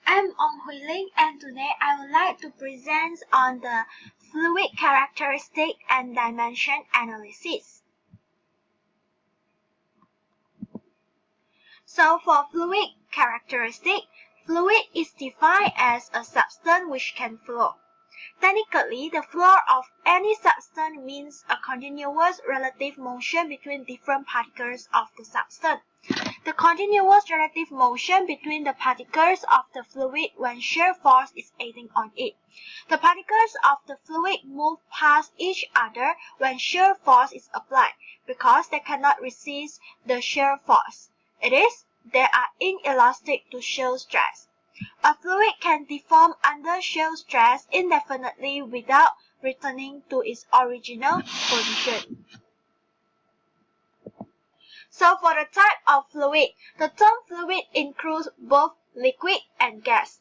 I'm Hui Ling, and today I would like to present on the fluid characteristic and dimension analysis. So for fluid characteristic, fluid is defined as a substance which can flow. Technically, the flow of any substance means a continuous relative motion between different particles of the substance. The continuous relative motion between the particles of the fluid when shear force is acting on it. The particles of the fluid move past each other when shear force is applied because they cannot resist the shear force. It is, they are inelastic to shear stress. A fluid can deform under shear stress indefinitely without returning to its original position. So for the type of fluid, the term fluid includes both liquid and gas.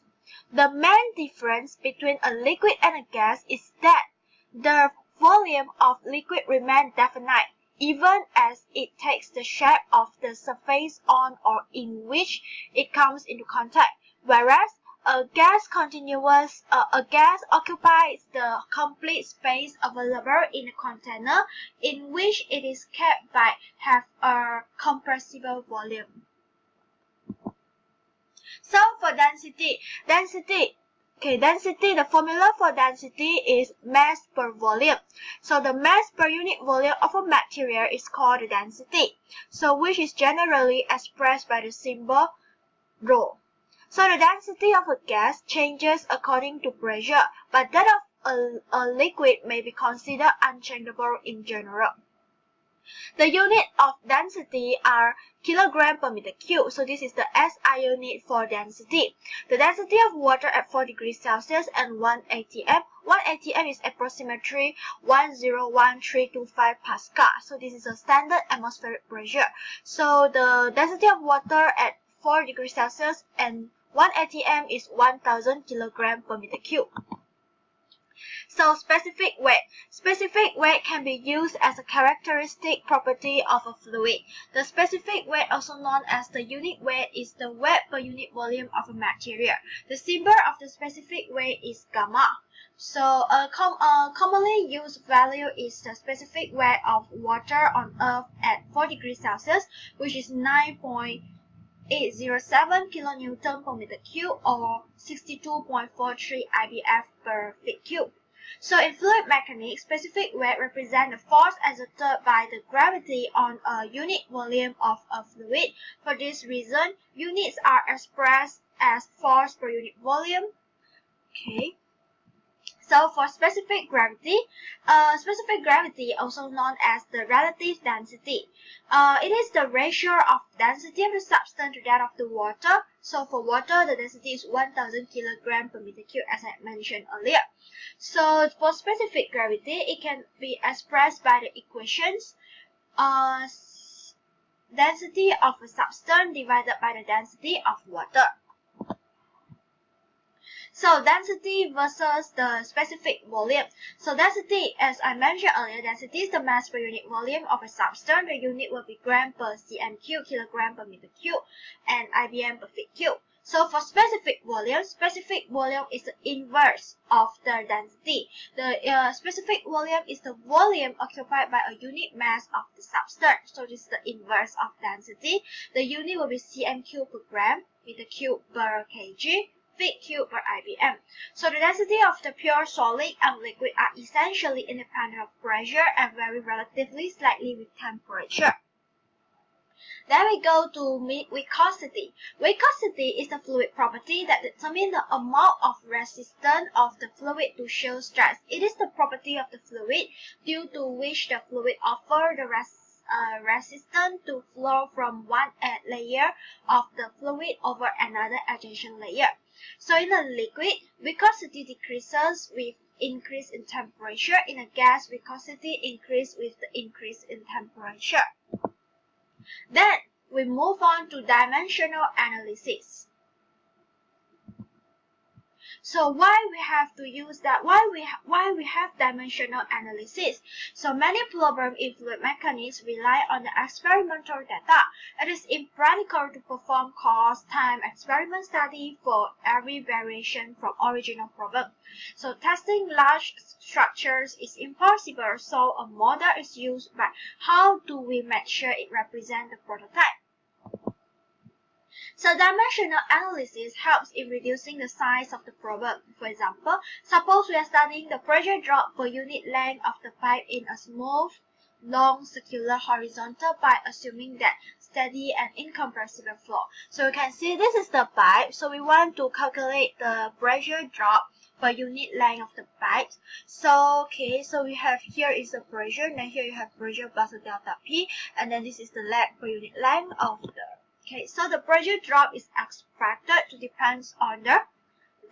The main difference between a liquid and a gas is that the volume of liquid remains definite, even as it takes the shape of the surface on or in which it comes into contact, whereas a gas occupies the complete space available in a container in which it is kept by have a compressible volume. So for density, the formula for density is mass per volume. So the mass per unit volume of a material is called the density, so which is generally expressed by the symbol rho. So the density of a gas changes according to pressure, but that of a liquid may be considered unchangeable in general. The unit of density are kilogram per meter cube, so this is the SI unit for density. The density of water at 4 degrees Celsius and 1 atm. 1 atm is approximately 101325 Pascal. So this is a standard atmospheric pressure. So the density of water at 4 degrees Celsius and 1 atm is 1000 kilogram per meter cube. So specific weight. Specific weight can be used as a characteristic property of a fluid. The specific weight, also known as the unit weight, is the weight per unit volume of a material. The symbol of the specific weight is gamma. So a commonly used value is the specific weight of water on Earth at 4 degrees Celsius, which is 9.807 kilonewton per meter cube or 62.43 IBF per feet cube. So in fluid mechanics, specific weight represents the force exerted by the gravity on a unit volume of a fluid. For this reason, units are expressed as force per unit volume. So for specific gravity, also known as the relative density, it is the ratio of density of the substance to that of the water. So for water, the density is 1000 kg per meter cube, as I mentioned earlier. So for specific gravity, it can be expressed by the equations density of a substance divided by the density of water. So density versus the specific volume. So density, as I mentioned earlier, density is the mass per unit volume of a substance. The unit will be gram per cm cube, kilogram per meter cube, and IBM per feet cube. So for specific volume is the inverse of the density. The specific volume is the volume occupied by a unit mass of the substance. So this is the inverse of density. The unit will be cm cube per gram, meter cube per kg, feet cube per IBM. So the density of the pure solid and liquid are essentially independent of pressure and vary relatively slightly with temperature. Then we go to viscosity. Viscosity is the fluid property that determines the amount of resistance of the fluid to shear stress. It is the property of the fluid due to which the fluid offers the resistance to flow from one layer of the fluid over another adjacent layer. So in a liquid, viscosity decreases with increase in temperature. In a gas, viscosity increases with the increase in temperature. Then we move on to dimensional analysis. So why we have to use that? Why we have dimensional analysis? So many problems in fluid mechanics rely on the experimental data. It is impractical to perform cost-time experiment study for every variation from original problem. So testing large structures is impossible. So a model is used, but how do we make sure it represents the prototype? So dimensional analysis helps in reducing the size of the problem. For example, suppose we are studying the pressure drop per unit length of the pipe in a smooth, long, circular, horizontal pipe, assuming that steady and incompressible flow. So you can see this is the pipe. So we want to calculate the pressure drop per unit length of the pipe. So so we have here is the pressure, and then here you have pressure plus the delta P, and then this is the per unit length of the. So the pressure drop is expected to depend on the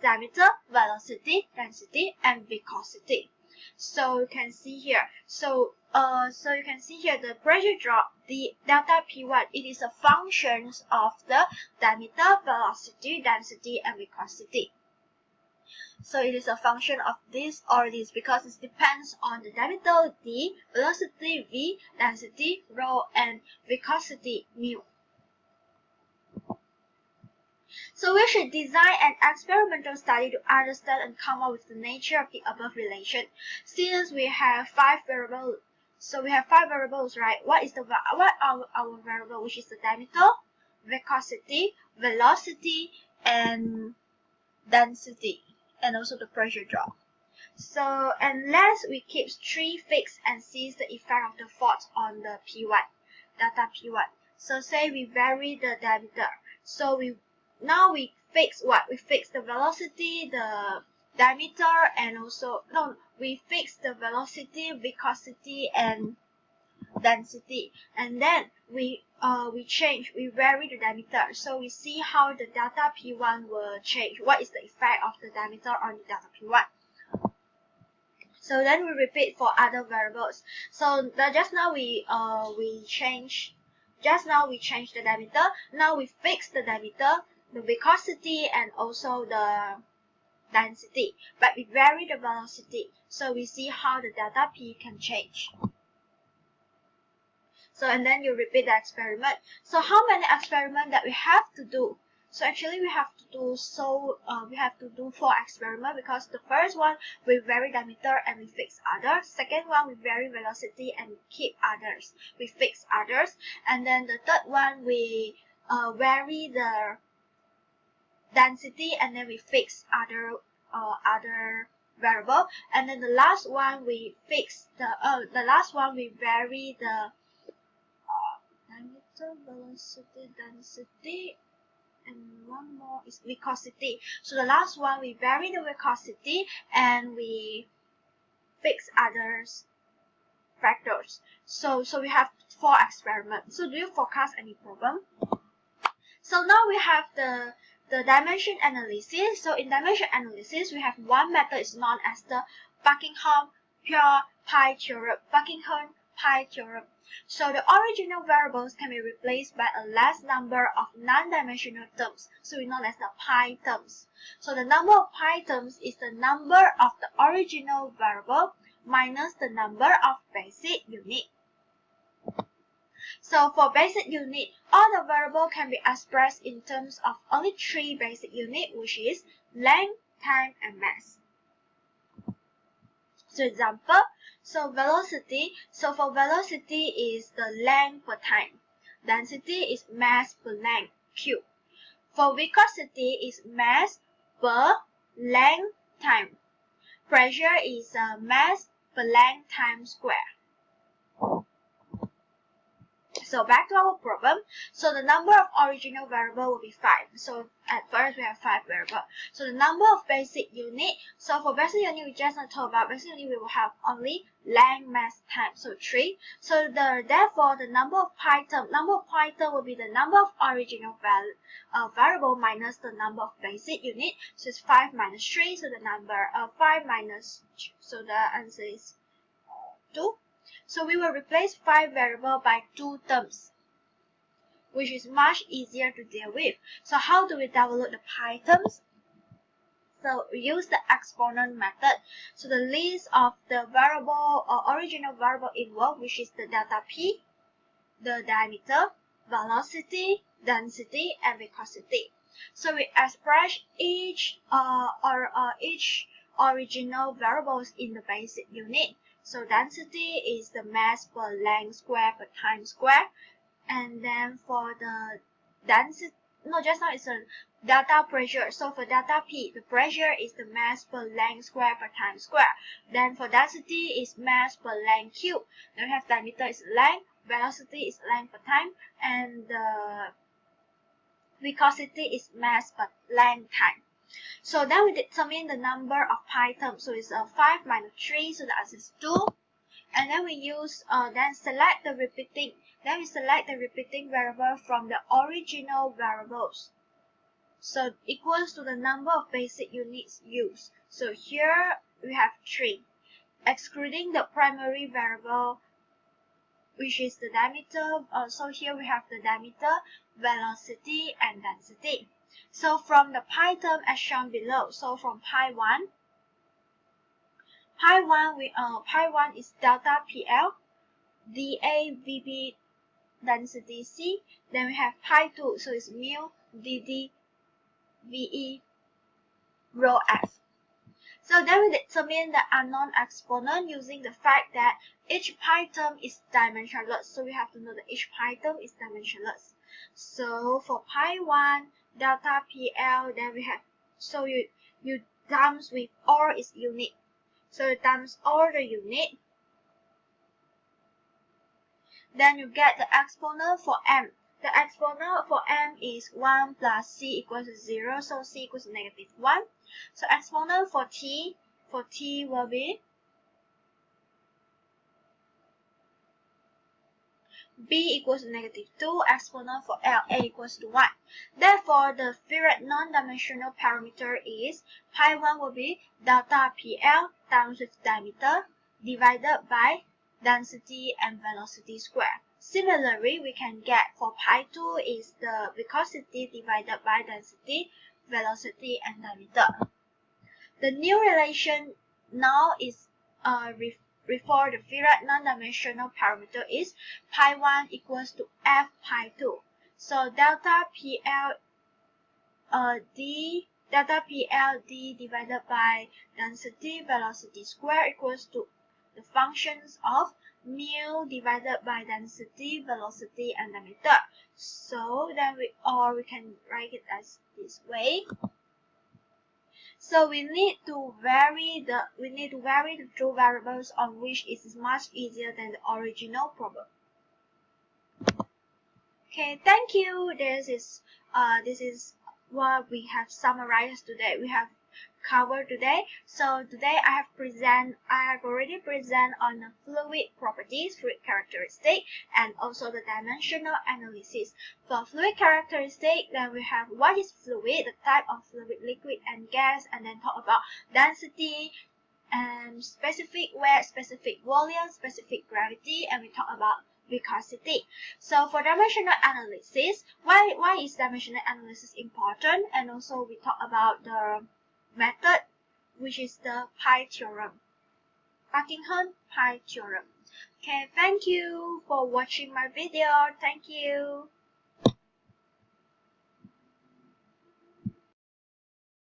diameter, velocity, density, and viscosity. So you can see here. So you can see here the pressure drop, the delta P1, it is a function of the diameter, velocity, density, and viscosity. So it is a function of this or this because it depends on the diameter D, velocity V, density rho, and viscosity mu. So we should design an experimental study to understand and come up with the nature of the above relation. Since we have 5 variables, so we have 5 variables, right? What are our variable, which is the diameter, viscosity, velocity, and density, and also the pressure drop. So unless we keep 3 fixed and see the effect of the force on the P1, delta P1. So say we vary the diameter. So now we fix what? We fix the velocity, the diameter, and also, we fix the velocity, viscosity, and density. And then we vary the diameter. So we see how the delta P1 will change. What is the effect of the diameter on the delta P1? So then we repeat for other variables. So just now we change the diameter. Now we fix the diameter, the viscosity, and also the density, but we vary the velocity. So we see how the delta P can change. So and then you repeat the experiment. So how many experiments that we have to do? So actually we have to do 4 experiments, because the first one we vary diameter and we fix others. Second one we vary velocity and we keep others. We fix others. And then the third one we vary the density and then we fix other variable. And then the last one we fix we vary the diameter, velocity, density, and one more is viscosity. So the last one we vary the viscosity and we fix others factors. So we have 4 experiments. So do you forecast any problem? So now we have the dimension analysis. So in dimension analysis, we have one method is known as the Buckingham pure pi theorem. Buckingham pi theorem. So the original variables can be replaced by a less number of non-dimensional terms. So we know as the pi terms. So the number of pi terms is the number of the original variable minus the number of basic unit. So for basic unit, all the variables can be expressed in terms of only 3 basic units, which is length, time, and mass. So example, velocity. So for velocity is the length per time. Density is mass per length, Q. For viscosity is mass per length time. Pressure is mass per length times square. So back to our problem. So the number of original variable will be 5. So at first we have 5 variable. So the number of basic unit. So for basic unit, we just not talk about basic unit. We will have only length, mass, time. So 3. So therefore the number of pi term will be the number of original variable minus the number of basic unit. So it's 5 minus 3. So the number 5 minus 2. So the answer is 2. So we will replace 5 variables by 2 terms, which is much easier to deal with. So how do we download the pi terms? we use the exponent method. So the list of the variable or original variable involved, which is the delta P, the diameter, velocity, density, and viscosity. So we express each original variables in the basic unit. So density is the mass per length square per time square, and then for the density, no, just now it's a delta pressure. So for delta P, the pressure is the mass per length square per time square. Then for density is mass per length cube. Then we have diameter is length, velocity is length per time, and the viscosity is mass per length time. So then we determine the number of pi terms. So it's 5 minus 3, so the answer is 2. And then we use then select the repeating. Then we select the repeating variable from the original variables. So equals to the number of basic units used. So here we have 3. Excluding the primary variable, which is the diameter. So here we have the diameter, velocity, and density. So from the pi term as shown below, so from pi 1 is delta PL, dA VB density C. Then we have pi 2, so it's mu dd VE rho F. So then we determine the unknown exponent using the fact that each pi term is dimensionless. So we have to know that each pi term is dimensionless. So for pi 1 delta PL, then we have, so you times with all its unit. So you times all the unit. Then you get the exponent for m. The exponent for m is 1 plus c equals to 0, so c equals to negative 1. So exponent for t will be b equals to negative 2, exponent for l, a equals to 1. Therefore, the Fibonacci non-dimensional parameter is pi 1 will be delta PL times with diameter divided by density and velocity square. Similarly, we can get for pi 2 is the viscosity divided by density, velocity, and diameter. The new relation now is for the Fibonacci non-dimensional parameter is pi 1 equals to f pi 2. So delta PL d divided by density velocity square equals to the functions of mu divided by density, velocity, and diameter. So then we can write it as this way. So we need to vary the two variables on which it is much easier than the original problem. Okay, thank you. This is what we have summarized today. We have covered today. So today I have already present on the fluid properties, fluid characteristic, and also the dimensional analysis. For fluid characteristic, then we have what is fluid, the type of fluid, liquid, and gas, and then talk about density, and specific weight, specific volume, specific gravity, and we talk about viscosity. So for dimensional analysis, why is dimensional analysis important? And also we talk about the method, which is the pi theorem, Buckingham pi theorem. Okay, thank you for watching my video. Thank you.